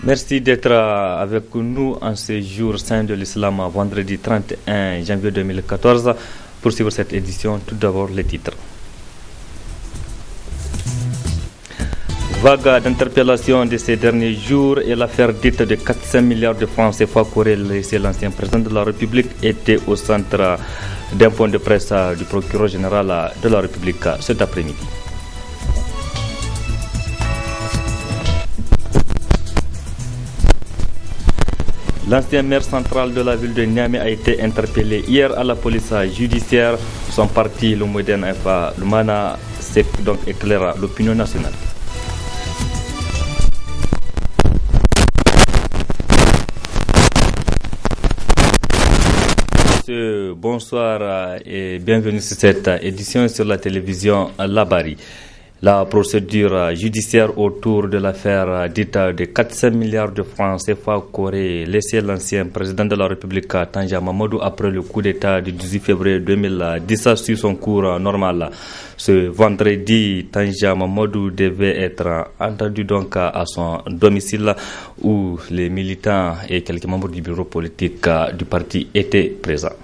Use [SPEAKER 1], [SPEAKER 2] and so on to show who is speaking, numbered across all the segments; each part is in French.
[SPEAKER 1] Merci d'être avec nous en ce jour saint de l'islam, vendredi 31 janvier 2014. Pour suivre cette édition, tout d'abord les titres. Vague d'interpellation de ces derniers jours et l'affaire dite de 400 milliards de francs CFA qu'aurait laissé l'ancien président de la République était au centre d'un point de presse du procureur général de la République cet après-midi. L'ancien maire central de la ville de Niamey a été interpellé hier à la police judiciaire. Son parti, le Modène FA Lumana, donc éclaire l'opinion nationale. Bonsoir et bienvenue sur cette édition sur la télévision Labari. La procédure judiciaire autour de l'affaire dite de 400 milliards de francs CFA qu'aurait laissé l'ancien président de la République Tanja Mamadou après le coup d'État du 18 février 2010 suit son cours normal. Ce vendredi, Tanja Mamadou devait être entendu donc à son domicile où les militants et quelques membres du bureau politique du parti étaient présents.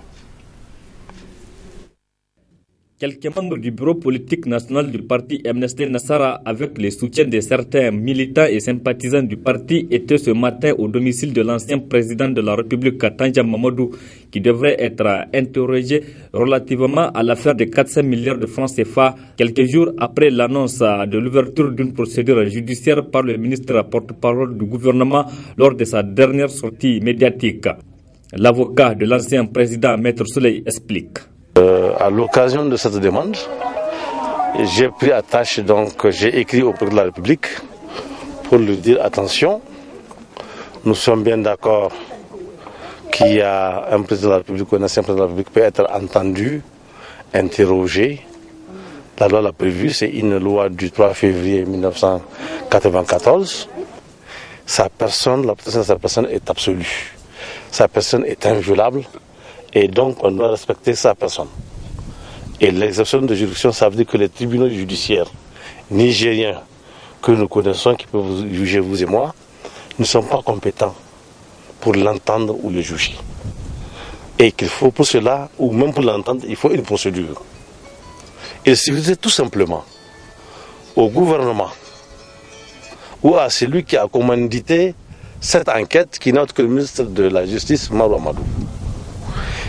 [SPEAKER 1] Quelques membres du bureau politique national du parti MNSD Nassara, avec le soutien de certains militants et sympathisants du parti, étaient ce matin au domicile de l'ancien président de la République, Tanja Mamadou, qui devrait être interrogé relativement à l'affaire de 400 milliards de francs CFA, quelques jours après l'annonce de l'ouverture d'une procédure judiciaire par le ministre porte-parole du gouvernement lors de sa dernière sortie médiatique. L'avocat de l'ancien président, Maître Soleil, explique.
[SPEAKER 2] À l'occasion de cette demande, j'ai pris à tâche, donc j'ai écrit au président de la République pour lui dire attention, nous sommes bien d'accord qu'il y a un président de la République ou un ancien président de la République peut être entendu, interrogé. La loi l'a prévu, c'est une loi du 3 février 1994. Sa personne, la protection de sa personne est absolue. Sa personne est inviolable. Et donc, on doit respecter sa personne. Et l'exercice de juridiction, ça veut dire que les tribunaux judiciaires nigériens que nous connaissons, qui peuvent vous juger, vous et moi, ne sont pas compétents pour l'entendre ou le juger. Et qu'il faut pour cela, ou même pour l'entendre, il faut une procédure. Il suffisait tout simplement au gouvernement ou à celui qui a commandité cette enquête, qui n'est autre que le ministre de la Justice, Marou Amadou,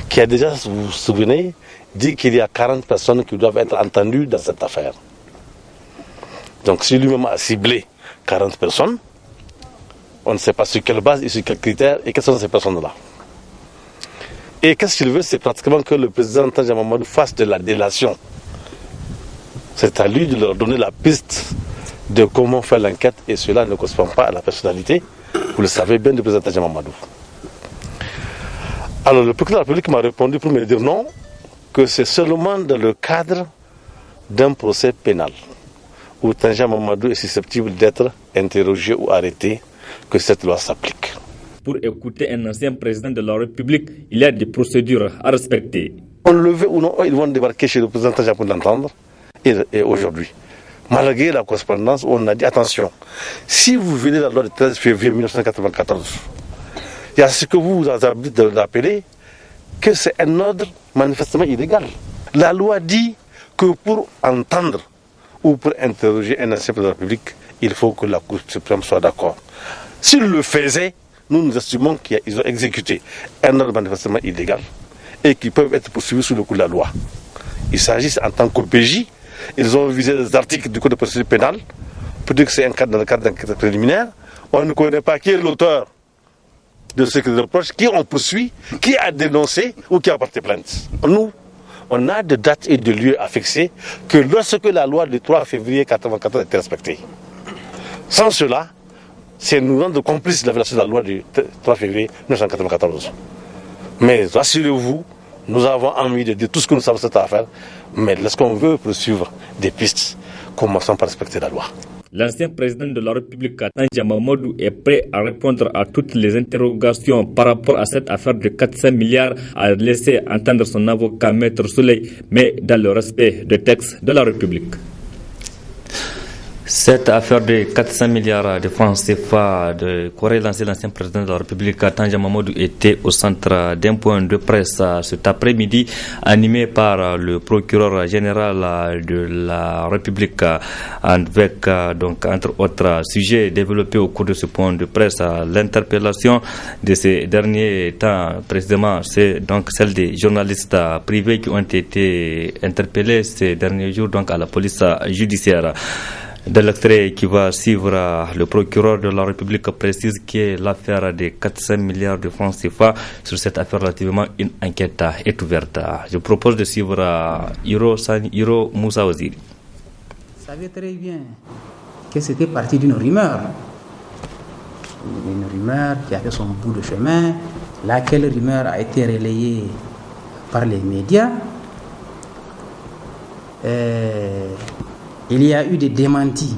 [SPEAKER 2] qui a déjà, vous vous souvenez, dit qu'il y a 40 personnes qui doivent être entendues dans cette affaire. Donc si lui-même a ciblé 40 personnes, on ne sait pas sur quelle base et sur quels critères et quelles sont ces personnes-là. Et qu'est-ce qu'il veut, c'est pratiquement que le président Tanja Mamadou fasse de la délation. C'est à lui de leur donner la piste de comment faire l'enquête et cela ne correspond pas à la personnalité, vous le savez bien, du président Tanja Mamadou. Alors le procureur de la République m'a répondu pour me dire non, que c'est seulement dans le cadre d'un procès pénal où Tanja Mamadou est susceptible d'être interrogé ou arrêté que cette loi s'applique.
[SPEAKER 1] Pour écouter un ancien président de la République, il y a des procédures à respecter.
[SPEAKER 2] On le veut ou non, ils vont débarquer chez le président Tanja pour l'entendre et aujourd'hui. Malgré la correspondance, on a dit attention, si vous venez la loi du 13 février 1994, il y a ce que vous avez d'appeler que c'est un ordre manifestement illégal. La loi dit que pour entendre ou pour interroger un ancien président de la République, il faut que la Cour suprême soit d'accord. S'ils le faisaient, nous estimons qu'ils ont exécuté un ordre manifestement illégal et qu'ils peuvent être poursuivis sous le coup de la loi. Il s'agit en tant qu'OPJ, ils ont visé les articles du Code de procédure pénale pour dire que c'est un cadre dans le cadre d'enquête préliminaire. On ne connaît pas qui est l'auteur de ce qui reproche, qui on poursuit, qui a dénoncé ou qui a porté plainte. Nous, on a de dates et de lieux à fixer que lorsque la loi du 3 février 1994 était respectée. Sans cela, c'est nous rendre complices de la violation de la loi du 3 février 1994. Mais rassurez-vous, nous avons envie de dire tout ce que nous savons cette affaire, mais lorsqu'on veut poursuivre des pistes, commençons par respecter la loi.
[SPEAKER 1] L'ancien président de la République, Tanja Mamadou, est prêt à répondre à toutes les interrogations par rapport à cette affaire de 400 milliards, a laissé entendre son avocat Maître Soleil, mais dans le respect des textes de la République. Cette affaire de 400 milliards de francs CFA qu'aurait lancé l'ancien président de la République, Tanja Mamadou, était au centre d'un point de presse cet après-midi, animé par le procureur général de la République, avec donc entre autres sujets développés au cours de ce point de presse. L'interpellation de ces derniers temps, précisément, c'est donc celle des journalistes privés qui ont été interpellés ces derniers jours donc à la police judiciaire. De l'extrait qui va suivre, le procureur de la République précise que l'affaire des 400 milliards de francs CFA, sur cette affaire relativement, une enquête est ouverte. Je propose de suivre Hiro Moussa Waziri.
[SPEAKER 3] Vous savez très bien que c'était parti d'une rumeur. Une rumeur qui a fait son bout de chemin, laquelle rumeur a été relayée par les médias. Il y a eu des démentis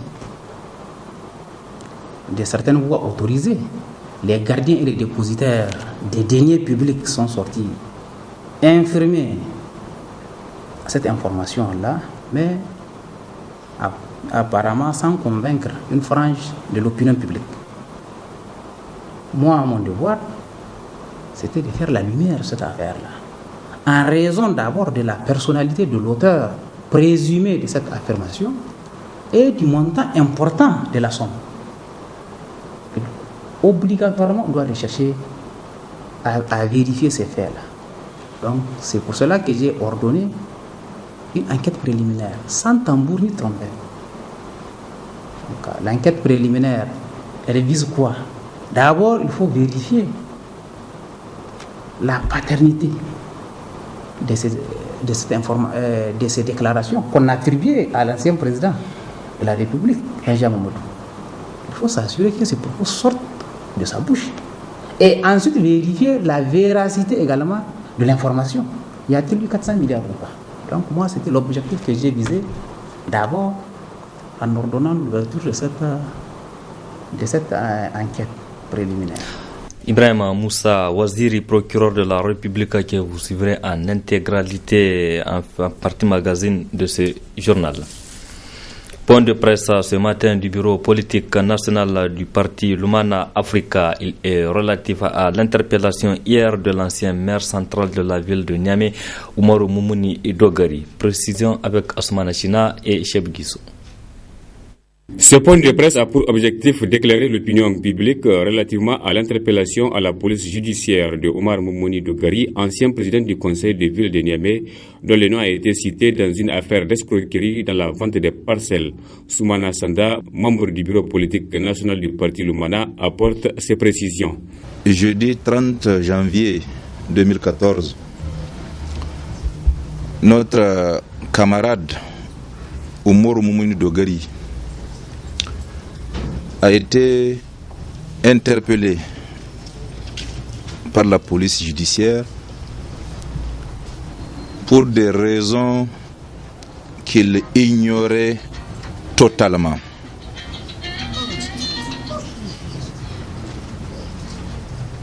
[SPEAKER 3] de certaines voix autorisées. Les gardiens et les dépositaires des deniers publics sont sortis infirmer cette information-là, mais apparemment sans convaincre une frange de l'opinion publique. Moi, mon devoir, c'était de faire la lumière sur cette affaire-là. En raison d'abord de la personnalité de l'auteur présumé de cette affirmation et du montant important de la somme. Obligatoirement, on doit rechercher à vérifier ces faits-là. Donc, c'est pour cela que j'ai ordonné une enquête préliminaire, sans tambour ni trompette. L'enquête préliminaire, elle vise quoi? D'abord, il faut vérifier la paternité de ces déclarations qu'on attribuait à l'ancien président de la République, Tanja Mamadou. Il faut s'assurer que ces propos sortent de sa bouche. Et ensuite vérifier la véracité également de l'information. Y a-t-il eu 400 milliards ou pas? Donc moi, c'était l'objectif que j'ai visé d'abord en ordonnant l'ouverture de cette enquête préliminaire.
[SPEAKER 1] Ibrahim Moussa Waziri, procureur de la République, que vous suivrez en intégralité en partie magazine de ce journal. Point de presse ce matin du bureau politique national du parti Lumana Africa. Il est relatif à l'interpellation hier de l'ancien maire central de la ville de Niamey, Oumarou Moumouni Dogari. Précision avec Asmana China et Cheb Guissou.
[SPEAKER 4] Ce point de presse a pour objectif d'éclairer l'opinion publique relativement à l'interpellation à la police judiciaire de Omar Moumouni Dogari, ancien président du conseil de ville de Niamey, dont le nom a été cité dans une affaire d'escroquerie dans la vente des parcelles. Soumana Sanda, membre du bureau politique national du parti Lumana, apporte ses précisions.
[SPEAKER 5] Jeudi 30 janvier 2014, notre camarade Omar Moumouni Dogari a été interpellé par la police judiciaire pour des raisons qu'il ignorait totalement.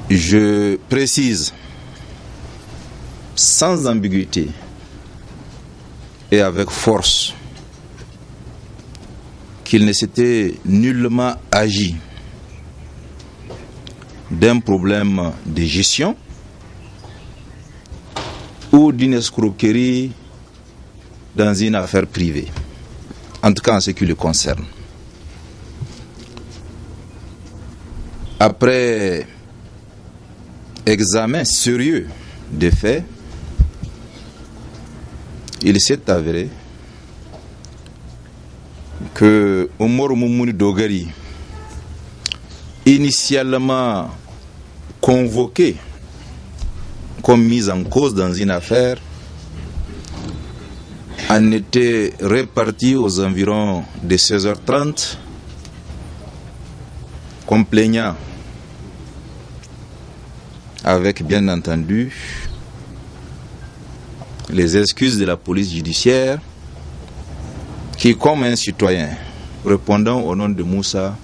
[SPEAKER 5] Je précise sans ambiguïté et avec force qu'il ne s'était nullement agi d'un problème de gestion ou d'une escroquerie dans une affaire privée, en tout cas en ce qui le concerne. Après examen sérieux des faits, il s'est avéré que Omar Moumouni Dogari, initialement convoqué comme mise en cause dans une affaire, en était réparti aux environs de 16h30, comme plaignant, avec bien entendu les excuses de la police judiciaire, qui, comme un citoyen répondant au nom de Moussa,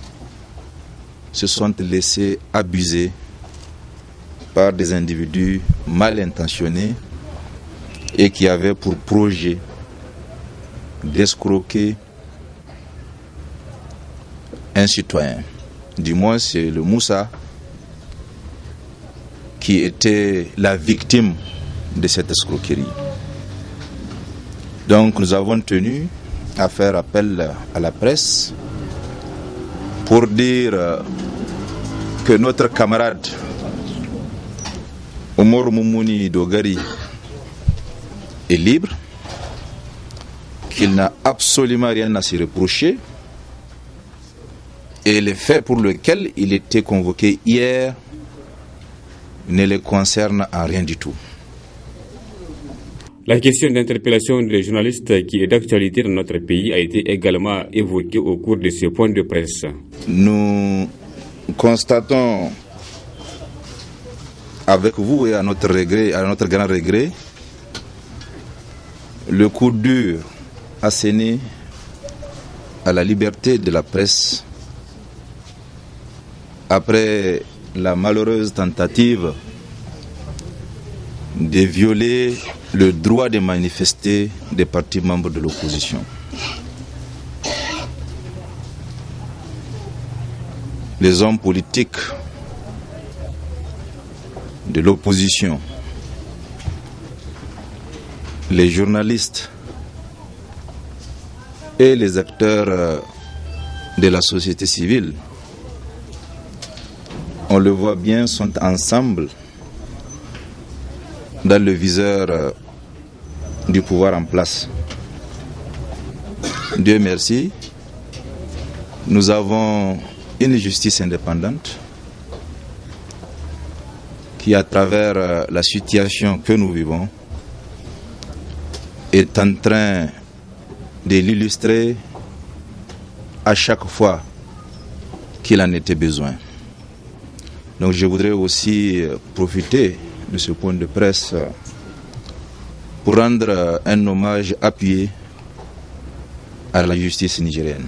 [SPEAKER 5] se sont laissés abuser par des individus mal intentionnés et qui avaient pour projet d'escroquer un citoyen. Du moins, c'est le Moussa qui était la victime de cette escroquerie. Donc nous avons tenu à faire appel à la presse pour dire que notre camarade Omar Moumouni Dogari est libre, qu'il n'a absolument rien à se reprocher et les faits pour lesquels il était convoqué hier ne le concernent en rien du tout.
[SPEAKER 4] La question d'interpellation des journalistes qui est d'actualité dans notre pays a été également évoquée au cours de ce point de presse.
[SPEAKER 5] Nous constatons avec vous et à notre grand regret, le coup dur asséné à la liberté de la presse après la malheureuse tentative de violer le droit de manifester des partis membres de l'opposition. Les hommes politiques de l'opposition, les journalistes et les acteurs de la société civile, on le voit bien, sont ensemble dans le viseur du pouvoir en place. Dieu merci, nous avons une justice indépendante qui, à travers la situation que nous vivons, est en train de l'illustrer à chaque fois qu'il en était besoin. Donc je voudrais aussi profiter de ce point de presse pour rendre un hommage appuyé à la justice nigérienne.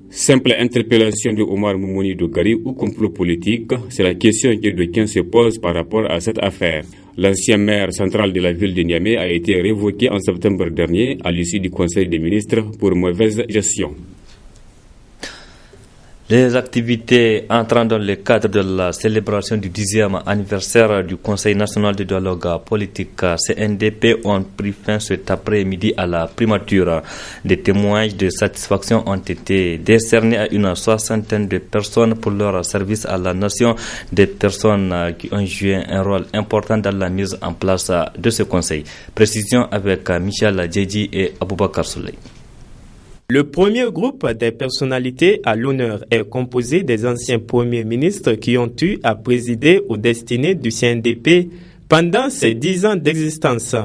[SPEAKER 4] Simple interpellation de Omar Moumouni Dogari ou complot politique, c'est la question que d'aucuns se posent par rapport à cette affaire. L'ancien maire central de la ville de Niamey a été révoqué en septembre dernier à l'issue du Conseil des ministres pour mauvaise gestion.
[SPEAKER 1] Les activités entrant dans le cadre de la célébration du 10e anniversaire du Conseil national de dialogue politique CNDP ont pris fin cet après-midi à la primature. Des témoignages de satisfaction ont été décernés à une soixantaine de personnes pour leur service à la nation, des personnes qui ont joué un rôle important dans la mise en place de ce conseil. Précision avec Michel Djedji et Aboubakar Souley.
[SPEAKER 6] Le premier groupe des personnalités à l'honneur est composé des anciens premiers ministres qui ont eu à présider aux destinées du CNDP pendant ces 10 ans d'existence.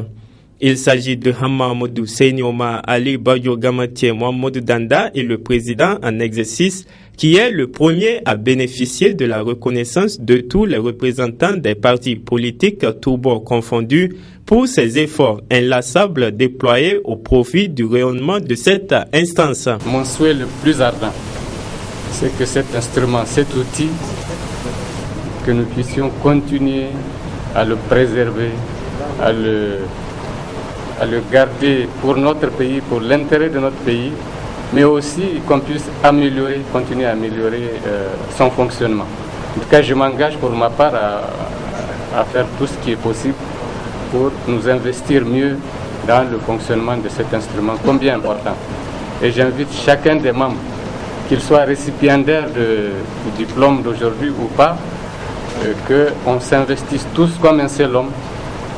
[SPEAKER 6] Il s'agit de Hamamadou Seynioma Ali Bayo Gamatie Mohamedou Danda et le président en exercice qui est le premier à bénéficier de la reconnaissance de tous les représentants des partis politiques, tous bords confondus, pour ses efforts inlassables déployés au profit du rayonnement de cette instance.
[SPEAKER 7] Mon souhait le plus ardent, c'est que cet instrument, cet outil, que nous puissions continuer à le préserver, à le garder pour notre pays, pour l'intérêt de notre pays, mais aussi qu'on puisse continuer à améliorer son fonctionnement. En tout cas, je m'engage pour ma part à faire tout ce qui est possible pour nous investir mieux dans le fonctionnement de cet instrument, combien important. Et j'invite chacun des membres, qu'il soit récipiendaire du diplôme d'aujourd'hui ou pas, qu'on s'investisse tous comme un seul homme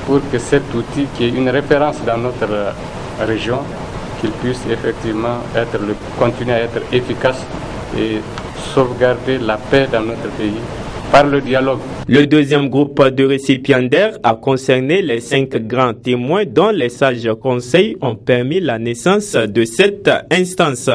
[SPEAKER 7] pour que cet outil, qui est une référence dans notre région, qu'il puisse effectivement continuer à être efficace et sauvegarder la paix dans notre pays par le dialogue.
[SPEAKER 6] Le deuxième groupe de récipiendaires a concerné les 5 grands témoins dont les sages conseils ont permis la naissance de cette instance.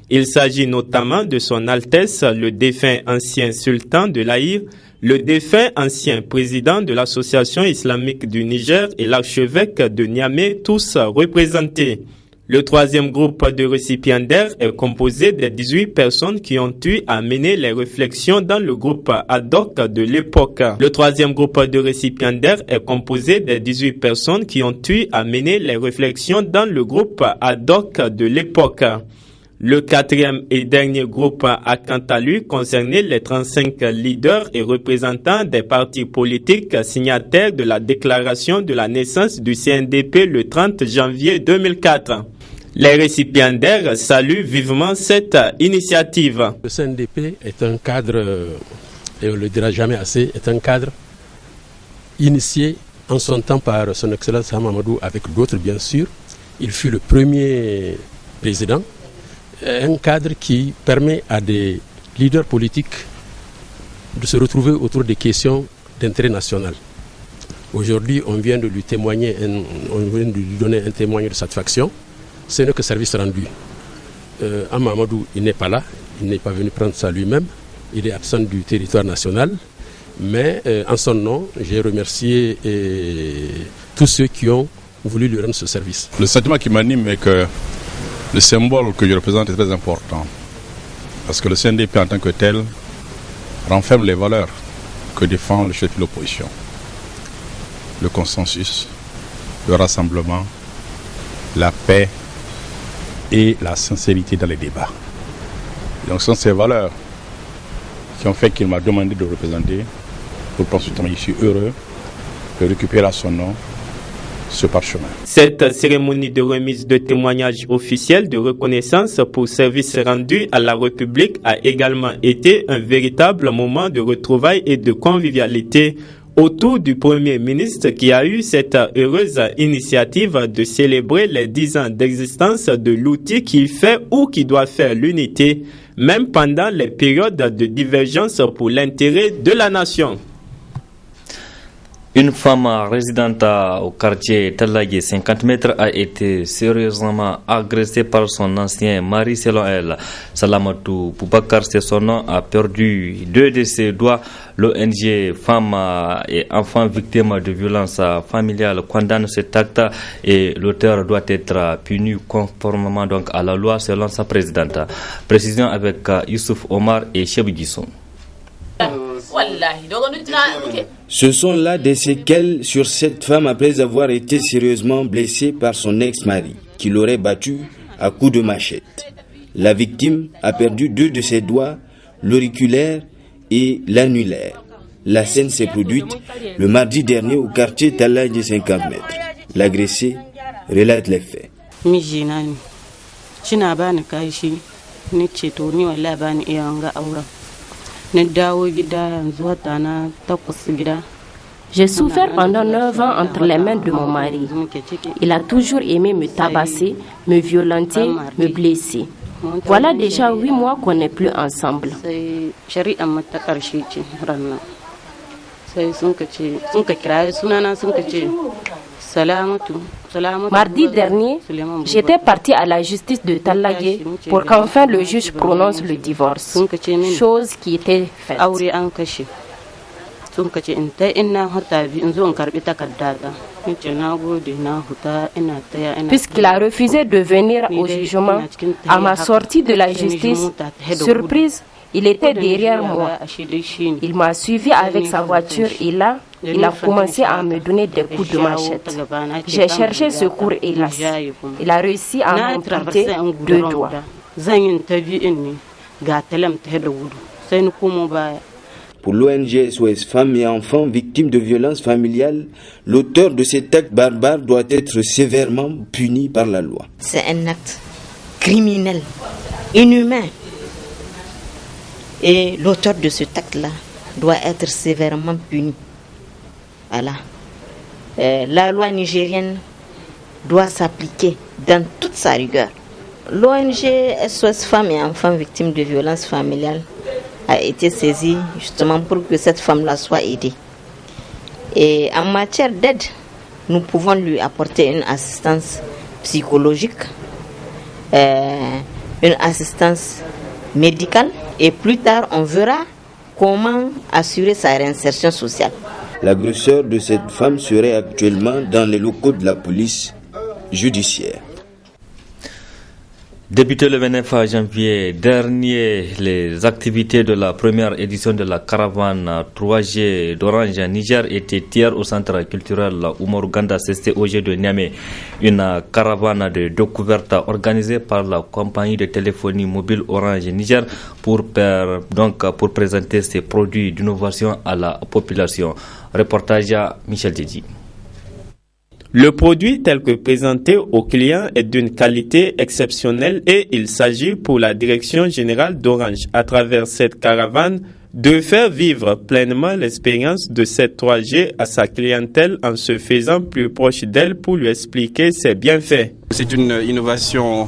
[SPEAKER 6] Il s'agit notamment de son Altesse, le défunt ancien sultan de l'Aïr, le défunt ancien président de l'Association islamique du Niger et l'archevêque de Niamey, tous représentés. Le troisième groupe de récipiendaires est composé de 18 personnes qui ont eu à mener les réflexions dans le groupe ad hoc de l'époque. Le troisième groupe de récipiendaires est composé de 18 personnes qui ont eu à mener les réflexions dans le groupe ad hoc de l'époque. Le quatrième et dernier groupe a quant à lui concerné les 35 leaders et représentants des partis politiques signataires de la déclaration de la naissance du CNDP le 30 janvier 2004. Les récipiendaires saluent vivement cette initiative.
[SPEAKER 8] Le CNDP est un cadre, et on ne le dira jamais assez, est un cadre initié en son temps par son Excellence Hamamadou avec d'autres bien sûr. Il fut le premier président. Un cadre qui permet à des leaders politiques de se retrouver autour des questions d'intérêt national. Aujourd'hui, on vient de lui donner un témoignage de satisfaction. Ce n'est que service rendu. Hamamadou, il n'est pas là, il n'est pas venu prendre ça lui-même, il est absent du territoire national. Mais en son nom, j'ai remercié tous ceux qui ont voulu lui rendre ce service.
[SPEAKER 9] Le sentiment qui m'anime est que le symbole que je représente est très important. Parce que le CNDP en tant que tel renferme les valeurs que défend le chef de l'opposition. Le consensus, le rassemblement, la paix et la sincérité dans les débats. Et donc ce sont ces valeurs qui ont fait qu'il m'a demandé de représenter. Pour ensuite, je suis heureux de récupérer à son nom ce parchemin.
[SPEAKER 6] Cette cérémonie de remise de témoignages officiels de reconnaissance pour services rendus à la République a également été un véritable moment de retrouvailles et de convivialité autour du Premier ministre qui a eu cette heureuse initiative de célébrer les 10 ans d'existence de l'outil qui fait ou qui doit faire l'unité, même pendant les périodes de divergence pour l'intérêt de la nation.
[SPEAKER 1] Une femme résidente au quartier Talagué, 50 mètres, a été sérieusement agressée par son ancien mari selon elle. Salamatou Boubacar, c'est son nom, a perdu 2 de ses doigts. L'ONG Femmes et Enfants Victimes de Violences Familiales condamne cet acte et l'auteur doit être puni conformément donc à la loi selon sa présidente. Précision avec Youssouf Omar et Chebi Disson.
[SPEAKER 10] Ce sont là des séquelles sur cette femme après avoir été sérieusement blessée par son ex-mari, qui l'aurait battue à coups de machette. La victime a perdu 2 de ses doigts, l'auriculaire et l'annulaire. La scène s'est produite le mardi dernier au quartier Talaï de 50 mètres. L'agressé relate les faits.
[SPEAKER 11] J'ai souffert pendant 9 ans entre les mains de mon mari. Il a toujours aimé me tabasser, me violenter, me blesser. Voilà déjà 8 mois qu'on n'est plus ensemble. Mardi dernier, j'étais partie à la justice de Talagué pour qu'enfin le juge prononce le divorce, chose qui était faite. Puisqu'il a refusé de venir au jugement, à ma sortie de la justice, surprise, il était derrière moi. Il m'a suivi avec sa voiture et là, il a commencé à me donner des coups de machette. J'ai cherché secours, hélas. Il a réussi à m'amputer 2 doigts.
[SPEAKER 10] Pour l'ONG SOS Femmes et Enfants Victimes de Violences Familiales, l'auteur de cet acte barbare doit être sévèrement puni par la loi.
[SPEAKER 12] C'est un acte criminel, inhumain. Et l'auteur de cet acte-là doit être sévèrement puni. Voilà. La loi nigérienne doit s'appliquer dans toute sa rigueur. L'ONG SOS Femmes et Enfants Victimes de Violences Familiales a été saisie justement pour que cette femme-là soit aidée. Et en matière d'aide, nous pouvons lui apporter une assistance psychologique, une assistance médicale, et plus tard, on verra comment assurer sa réinsertion sociale.
[SPEAKER 10] L'agresseur de cette femme serait actuellement dans les locaux de la police judiciaire.
[SPEAKER 1] Débuté le 29 janvier dernier, les activités de la première édition de la caravane 3G d'Orange Niger étaient hier au centre culturel Umaru Ganda CCOG de Niamey. Une caravane de découverte organisée par la compagnie de téléphonie mobile Orange Niger pour présenter ses produits d'innovation à la population. Reportage à Michel Didi.
[SPEAKER 6] Le produit tel que présenté aux clients est d'une qualité exceptionnelle et il s'agit pour la direction générale d'Orange, à travers cette caravane, de faire vivre pleinement l'expérience de cette 3G à sa clientèle en se faisant plus proche d'elle pour lui expliquer ses bienfaits.
[SPEAKER 13] C'est une innovation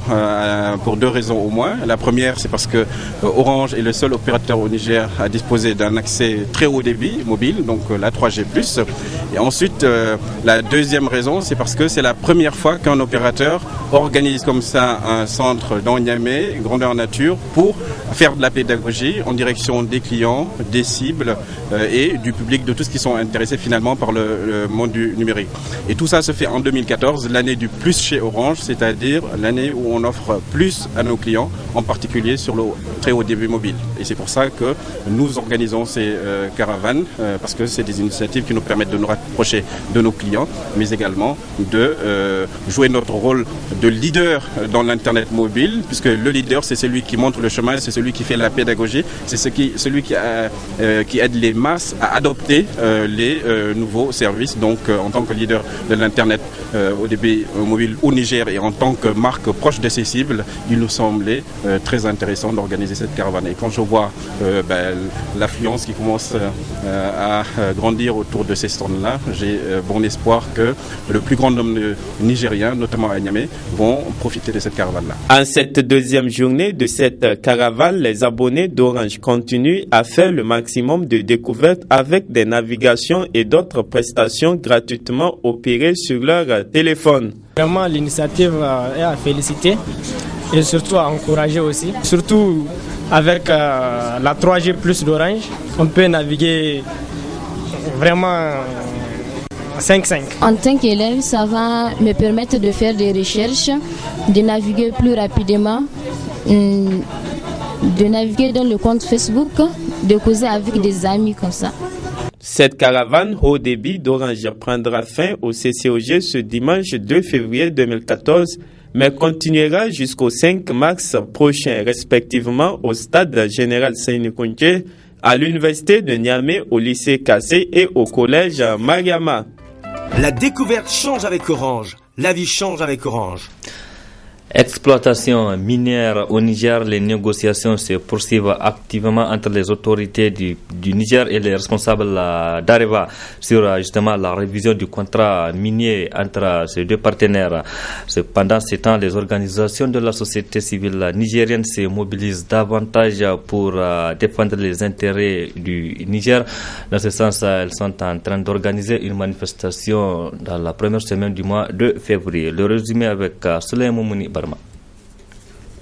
[SPEAKER 13] pour deux raisons au moins. La première, c'est parce que Orange est le seul opérateur au Niger à disposer d'un accès très haut débit mobile, donc la 3G+. Et ensuite, la deuxième raison, c'est parce que c'est la première fois qu'un opérateur organise comme ça un centre dans Niamey, grandeur nature, pour faire de la pédagogie en direction des clients, des cibles et du public, de tous ceux qui sont intéressés finalement par le monde du numérique. Et tout ça se fait en 2014, l'année du plus chez Orange, c'est-à-dire l'année où on offre plus à nos clients, en particulier sur le très haut débit mobile. Et c'est pour ça que nous organisons ces caravanes, parce que c'est des initiatives qui nous permettent de nous rapprocher de nos clients, mais également de jouer notre rôle de leader dans l'Internet mobile, puisque le leader, c'est celui qui montre le chemin, c'est celui qui fait la pédagogie, c'est celui qui aide les masses à adopter les nouveaux services. Donc, en tant que leader de l'Internet au débit mobile au Niger, et en tant que marque proche de ses cibles, il nous semblait très intéressant d'organiser cette caravane. Et quand je vois l'affluence qui commence à grandir autour de ces stands-là, j'ai bon espoir que le plus grand nombre de Nigériens, notamment à Niamey, vont profiter de cette caravane-là.
[SPEAKER 6] En cette deuxième journée de cette caravane, les abonnés d'Orange continuent à faire le maximum de découvertes avec des navigations et d'autres prestations gratuitement opérées sur leur téléphone.
[SPEAKER 14] Vraiment, l'initiative est à féliciter et surtout à encourager aussi. Surtout avec la 3G plus d'Orange, on peut naviguer vraiment 5-5.
[SPEAKER 15] En tant qu'élève, ça va me permettre de faire des recherches, de naviguer plus rapidement, de naviguer dans le compte Facebook, de causer avec des amis comme ça.
[SPEAKER 6] Cette caravane haut débit d'Orange prendra fin au CCOG ce dimanche 2 février 2014, mais continuera jusqu'au 5 mars prochain, respectivement au stade général Seyni-Kounché, à l'université de Niamey, au lycée Kassé et au collège Mariama.
[SPEAKER 16] La découverte change avec Orange, la vie change avec Orange.
[SPEAKER 1] Exploitation minière au Niger, les négociations se poursuivent activement entre les autorités du Niger et les responsables d'Areva sur justement la révision du contrat minier entre ces deux partenaires. Pendant ce temps, les organisations de la société civile nigérienne se mobilisent davantage pour défendre les intérêts du Niger. Dans ce sens, elles sont en train d'organiser une manifestation dans la première semaine du mois de février. Le résumé avec Souleymane Mouni Barma.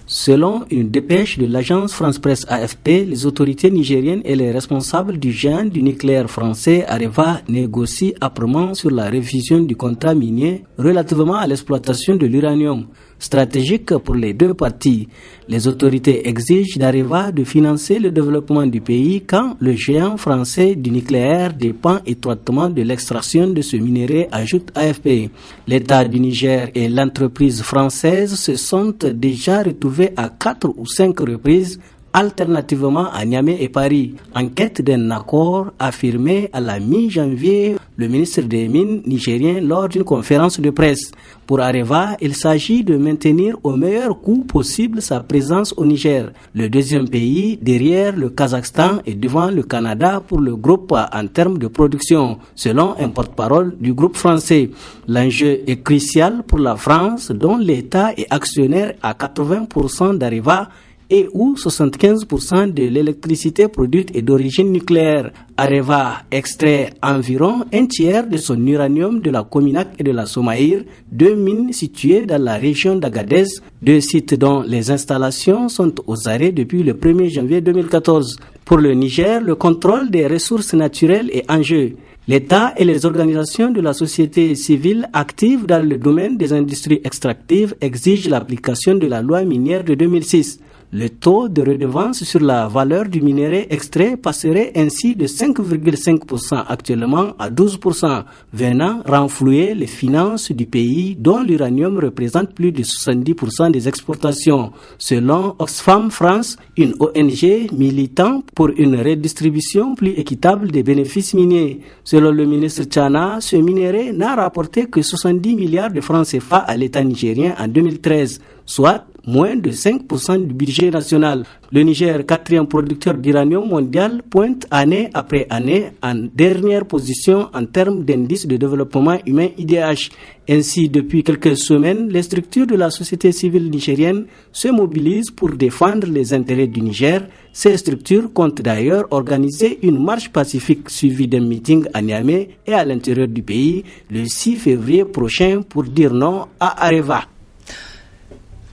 [SPEAKER 17] Selon une dépêche de l'agence France-Presse AFP, les autorités nigériennes et les responsables du géant du nucléaire français Areva négocient âprement sur la révision du contrat minier relativement à l'exploitation de l'uranium, stratégique pour les deux parties. Les autorités exigent d'Areva de financer le développement du pays quand le géant français du nucléaire dépend étroitement de l'extraction de ce minerai, ajoute AFP. L'État du Niger et l'entreprise française se sont déjà retrouvés à 4 ou 5 reprises alternativement à Niamey et Paris, en quête d'un accord affirmé à la mi-janvier le ministre des Mines nigérien lors d'une conférence de presse. Pour Areva, il s'agit de maintenir au meilleur coût possible sa présence au Niger, le deuxième pays derrière le Kazakhstan et devant le Canada pour le groupe en termes de production, selon un porte-parole du groupe français. L'enjeu est crucial pour la France, dont l'État est actionnaire à 80% d'Areva et où 75% de l'électricité produite est d'origine nucléaire. Areva extrait environ un tiers de son uranium de la Cominac et de la Somaïr, deux mines situées dans la région d'Agadez, deux sites dont les installations sont aux arrêts depuis le 1er janvier 2014. Pour le Niger, le contrôle des ressources naturelles est en jeu. L'État et les organisations de la société civile actives dans le domaine des industries extractives exigent l'application de la loi minière de 2006. Le taux de redevance sur la valeur du minerai extrait passerait ainsi de 5,5% actuellement à 12%, venant renflouer les finances du pays dont l'uranium représente plus de 70% des exportations. Selon Oxfam France, une ONG militant pour une redistribution plus équitable des bénéfices miniers. Selon le ministre Tchana, ce minerai n'a rapporté que 70 milliards de francs CFA à l'État nigérien en 2013, soit moins de 5% du budget national. Le Niger, 4e producteur d'uranium mondial, pointe année après année en dernière position en termes d'indice de développement humain IDH. Ainsi, depuis quelques semaines, les structures de la société civile nigérienne se mobilisent pour défendre les intérêts du Niger. Ces structures comptent d'ailleurs organiser une marche pacifique suivie d'un meeting à Niamey et à l'intérieur du pays le 6 février prochain pour dire non à Areva.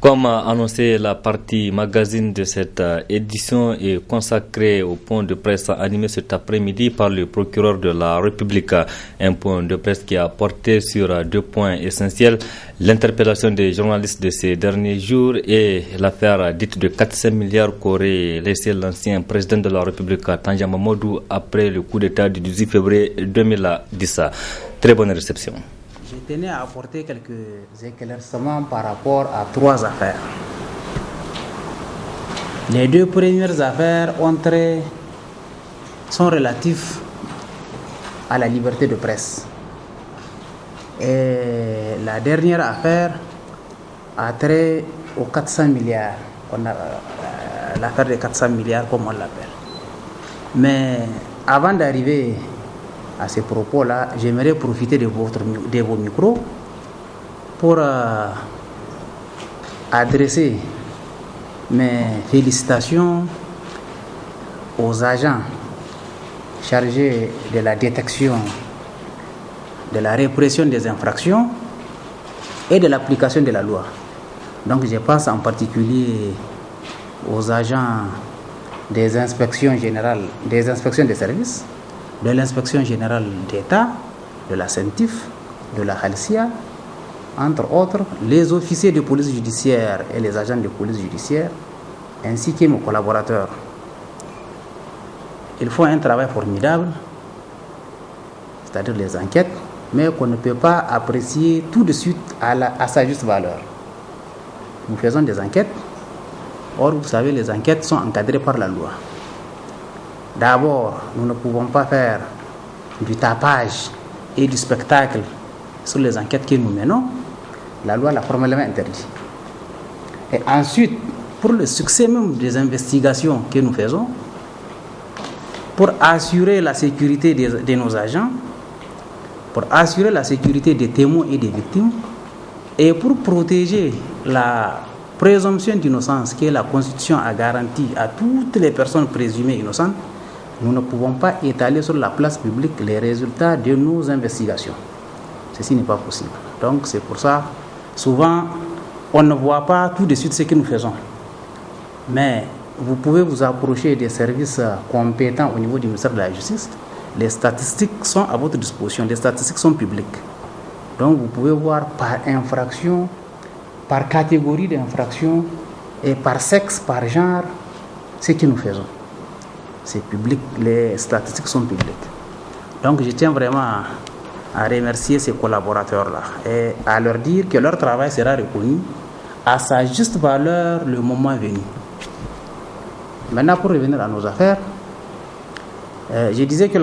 [SPEAKER 1] Comme annoncé, la partie magazine de cette édition est consacrée au point de presse animé cet après-midi par le procureur de la République. Un point de presse qui a porté sur 2 points essentiels: l'interpellation des journalistes de ces derniers jours et l'affaire dite de 400 milliards qu'aurait laissé l'ancien président de la République, Tanja Mamadou, après le coup d'État du 18 février 2010. Très bonne réception.
[SPEAKER 3] Je tenais à apporter quelques éclaircissements par rapport à 3 affaires. Les 2 premières affaires sont relatives à la liberté de presse. Et la dernière affaire a trait aux 400 milliards, l'affaire des 400 milliards comme on l'appelle. Mais avant d'arriver à ces propos-là, j'aimerais profiter de vos micros pour adresser mes félicitations aux agents chargés de la détection, de la répression des infractions et de l'application de la loi. Donc je pense en particulier aux agents des inspections générales, des inspections des services, de l'inspection générale d'État, de la CENTIF, de la Halcia, entre autres, les officiers de police judiciaire et les agents de police judiciaire, ainsi que mes collaborateurs. Ils font un travail formidable, c'est-à-dire les enquêtes, mais qu'on ne peut pas apprécier tout de suite à sa juste valeur. Nous faisons des enquêtes, or vous savez, les enquêtes sont encadrées par la loi. D'abord, nous ne pouvons pas faire du tapage et du spectacle sur les enquêtes que nous menons. La loi l'a formellement interdit. Et ensuite, pour le succès même des investigations que nous faisons, pour assurer la sécurité de nos agents, pour assurer la sécurité des témoins et des victimes, et pour protéger la présomption d'innocence que la Constitution a garantie à toutes les personnes présumées innocentes, nous ne pouvons pas étaler sur la place publique les résultats de nos investigations. Ceci n'est pas possible. Donc c'est pour ça, souvent, on ne voit pas tout de suite ce que nous faisons. Mais vous pouvez vous approcher des services compétents au niveau du ministère de la Justice. Les statistiques sont à votre disposition, les statistiques sont publiques. Donc vous pouvez voir par infraction, par catégorie d'infraction et par sexe, par genre, ce que nous faisons. C'est public, les statistiques sont publiques. Donc je tiens vraiment à remercier ces collaborateurs-là et à leur dire que leur travail sera reconnu à sa juste valeur le moment venu. Maintenant, pour revenir à nos affaires, je disais que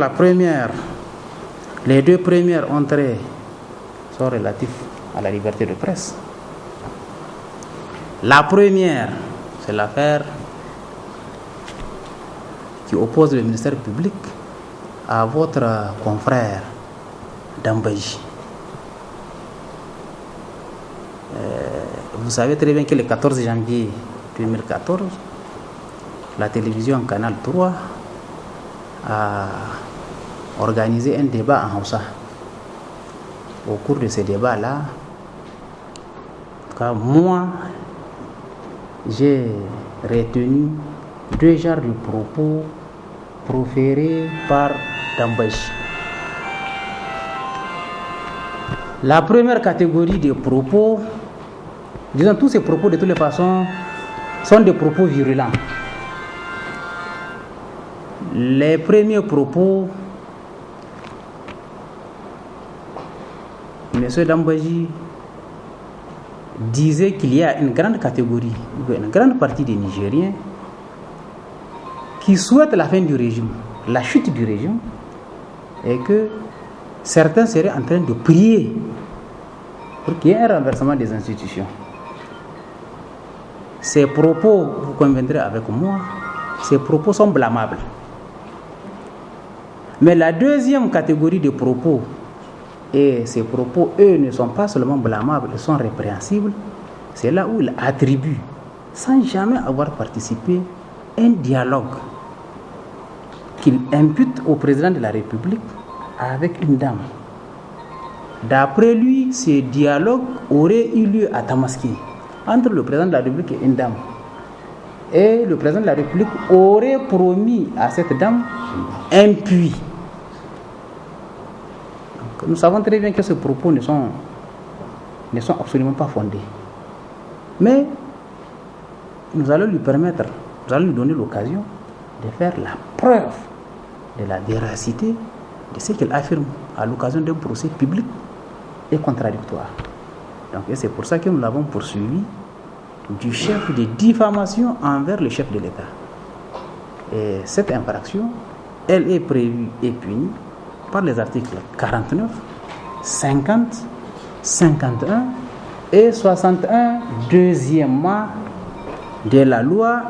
[SPEAKER 3] les 2 premières entrées sont relatives à la liberté de presse. La première, c'est l'affaire qui oppose le ministère public à votre confrère Dambaji. Vous savez très bien que le 14 janvier 2014, la télévision Canal 3 a organisé un débat en Hausa. Au cours de ce débat-là, moi, j'ai retenu 2 genres de propos proférés par Dambaji. La première catégorie de propos, disons tous ces propos de toutes les façons, sont des propos virulents. Les premiers propos, M. Dambaji disait qu'il y a une grande catégorie, une grande partie des Nigériens qui souhaitent la fin du régime, la chute du régime, et que certains seraient en train de prier pour qu'il y ait un renversement des institutions. Ces propos, vous conviendrez avec moi, ces propos sont blâmables. Mais la deuxième catégorie de propos, et ces propos, eux, ne sont pas seulement blâmables, ils sont répréhensibles, c'est là où il attribue, sans jamais avoir participé, un dialogue qu'il impute au président de la République avec une dame. D'après lui, ce dialogue aurait eu lieu à Tamaské, entre le président de la République et une dame. Et le président de la République aurait promis à cette dame un puits. Donc, nous savons très bien que ces propos ne sont absolument pas fondés. Mais nous allons lui permettre, nous allons lui donner l'occasion de faire la preuve de la véracité de ce qu'il affirme à l'occasion d'un procès public et contradictoire. Donc, et c'est pour ça que nous l'avons poursuivi du chef de diffamation envers le chef de l'État. Et cette infraction, elle est prévue et punie par les articles 49, 50, 51 et 61, deuxièmement, de la loi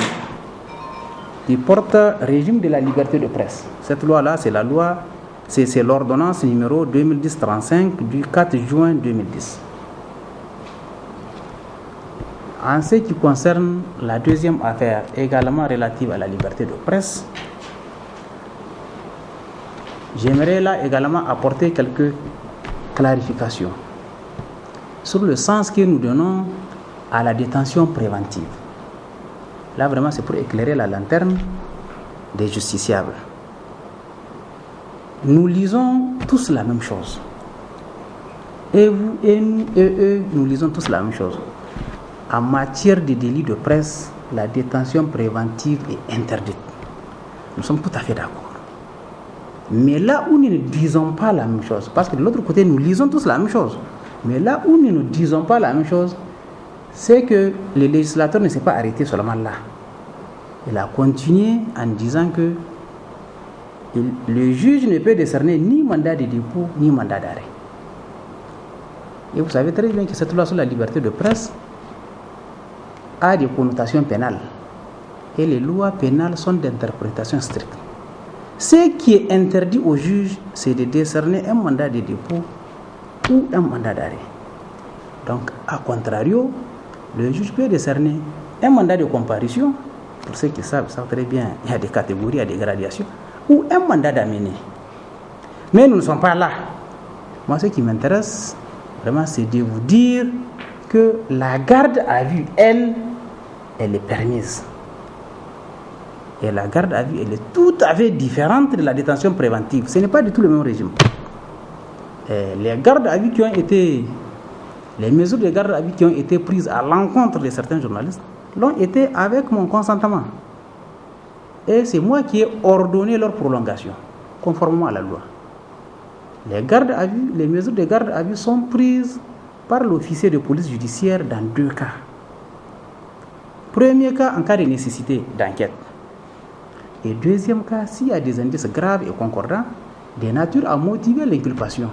[SPEAKER 3] qui porte régime de la liberté de presse. Cette loi-là, c'est la loi, c'est l'ordonnance numéro 2010-35 du 4 juin 2010. En ce qui concerne la deuxième affaire, également relative à la liberté de presse, j'aimerais là également apporter quelques clarifications sur le sens que nous donnons à la détention préventive. Là, vraiment, c'est pour éclairer la lanterne des justiciables. Nous lisons tous la même chose. Et vous, et nous, et eux, nous lisons tous la même chose. En matière de délit de presse, la détention préventive est interdite. Nous sommes tout à fait d'accord. Mais là où nous ne disons pas la même chose, parce que de l'autre côté, nous lisons tous la même chose, mais là où nous ne disons pas la même chose, c'est que le législateur ne s'est pas arrêté seulement là. Il a continué en disant que le juge ne peut décerner ni mandat de dépôt, ni mandat d'arrêt. Et vous savez très bien que cette loi sur la liberté de presse a des connotations pénales. Et les lois pénales sont d'interprétation stricte. Ce qui est interdit au juge, c'est de décerner un mandat de dépôt ou un mandat d'arrêt. Donc, à contrario, le juge peut décerner un mandat de comparution, pour ceux qui savent très bien, il y a des catégories, il y a des gradations, ou un mandat d'amener. Mais nous ne sommes pas là. Moi, ce qui m'intéresse, vraiment, c'est de vous dire que la garde à vue, elle est permise. Et la garde à vue, elle est tout à fait différente de la détention préventive. Ce n'est pas du tout le même régime. Et les gardes à vue qui ont été, les mesures de garde à vue qui ont été prises à l'encontre de certains journalistes, l'ont été avec mon consentement. Et c'est moi qui ai ordonné leur prolongation, conformément à la loi. Les gardes à vue, les mesures de garde à vue sont prises par l'officier de police judiciaire dans deux cas. Premier cas, en cas de nécessité d'enquête. Et deuxième cas, s'il y a des indices graves et concordants, de nature à motiver l'inculpation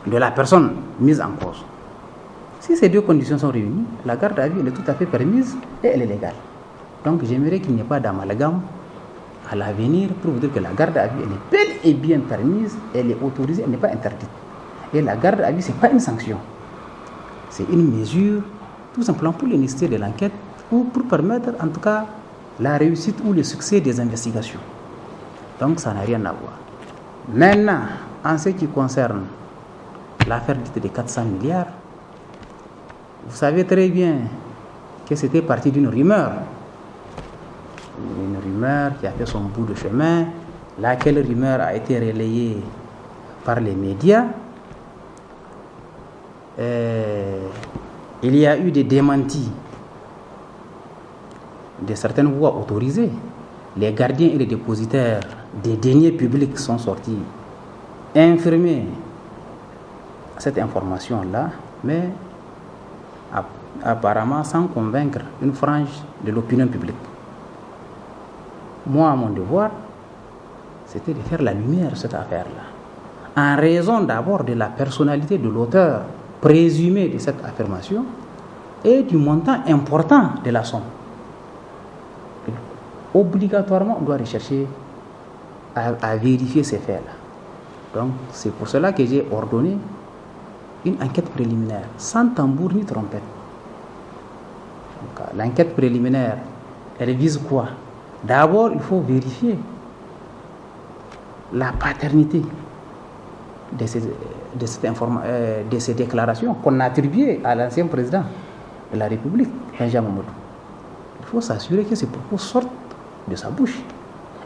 [SPEAKER 3] de la personne mise en cause. Si ces deux conditions sont réunies, la garde à vue elle est tout à fait permise et elle est légale. Donc j'aimerais qu'il n'y ait pas d'amalgame à l'avenir pour vous dire que la garde à vue elle est bel et bien permise, elle est autorisée, elle n'est pas interdite. Et la garde à vue, ce n'est pas une sanction. C'est une mesure tout simplement pour l'unicité de l'enquête ou pour permettre en tout cas la réussite ou le succès des investigations. Donc ça n'a rien à voir. Maintenant, en ce qui concerne l'affaire dite des 400 milliards, vous savez très bien que c'était parti d'une rumeur. Une rumeur qui a fait son bout de chemin, laquelle rumeur a été relayée par les médias. il y a eu des démentis de certaines voies autorisées. Les gardiens et les dépositaires des deniers publics sont sortis infirmer cette information-là, mais apparemment sans convaincre une frange de l'opinion publique. Moi, mon devoir, c'était de faire la lumière sur cette affaire-là, en raison d'abord de la personnalité de l'auteur présumé de cette affirmation et du montant important de la somme. Obligatoirement, on doit rechercher à vérifier ces faits-là. Donc, c'est pour cela que j'ai ordonné une enquête préliminaire, sans tambour ni trompette. L'enquête préliminaire, elle vise quoi? D'abord, il faut vérifier la paternité de ces déclarations qu'on a attribuées à l'ancien président de la République, Benjamin Momodu. Il faut s'assurer que ces propos sortent de sa bouche.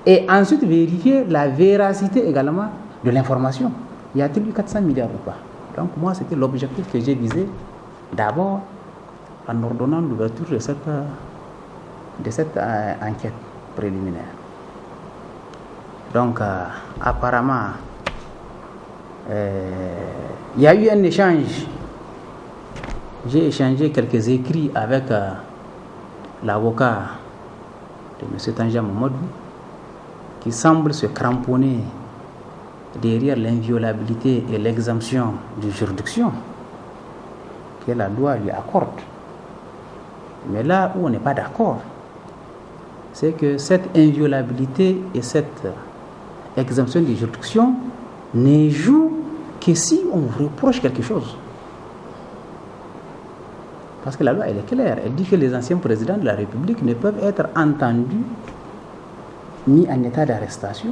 [SPEAKER 3] Et ensuite vérifier la véracité également de l'information. Y a-t-il eu 400 milliards ou pas? Donc moi, c'était l'objectif que j'ai visé d'abord en ordonnant l'ouverture de cette enquête préliminaire. Donc apparemment, il y a eu un échange. J'ai échangé quelques écrits avec l'avocat de M. Tanja Momodu, qui semble se cramponner derrière l'inviolabilité et l'exemption de juridiction que la loi lui accorde. Mais là où on n'est pas d'accord, c'est que cette inviolabilité et cette exemption de juridiction ne jouent que si on vous reproche quelque chose. Parce que la loi, elle est claire. Elle dit que les anciens présidents de la République ne peuvent être entendus mis en état d'arrestation,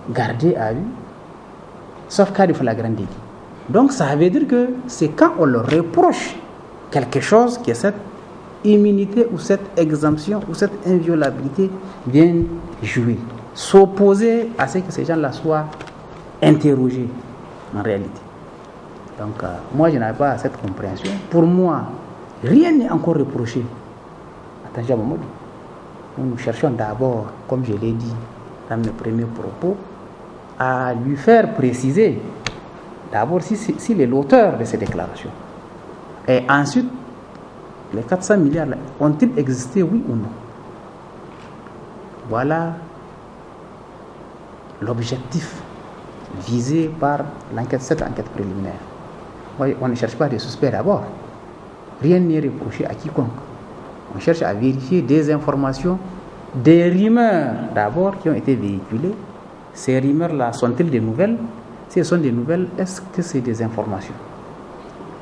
[SPEAKER 3] gardés à vue, sauf cas de flagrant délit. Donc ça veut dire que c'est quand on leur reproche quelque chose que cette immunité ou cette exemption ou cette inviolabilité vient jouer, s'opposer à ce que ces gens-là soient interrogés en réalité. Donc moi je n'avais pas cette compréhension. Pour moi, rien n'est encore reproché à Tanja Momodu. Nous cherchons d'abord, comme je l'ai dit dans mes premiers propos, à lui faire préciser d'abord s'il est l'auteur de ces déclarations. Et ensuite, les 400 milliards là, ont-ils existé, oui ou non? Voilà l'objectif visé par cette enquête préliminaire. On ne cherche pas des suspects d'abord. Rien n'est reproché à quiconque. On cherche à vérifier des informations, des rumeurs d'abord qui ont été véhiculées. Ces rumeurs-là sont-elles des nouvelles? Si elles sont des nouvelles, est-ce que c'est des informations?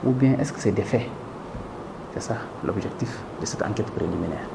[SPEAKER 3] Ou bien est-ce que c'est des faits? C'est ça l'objectif de cette enquête préliminaire.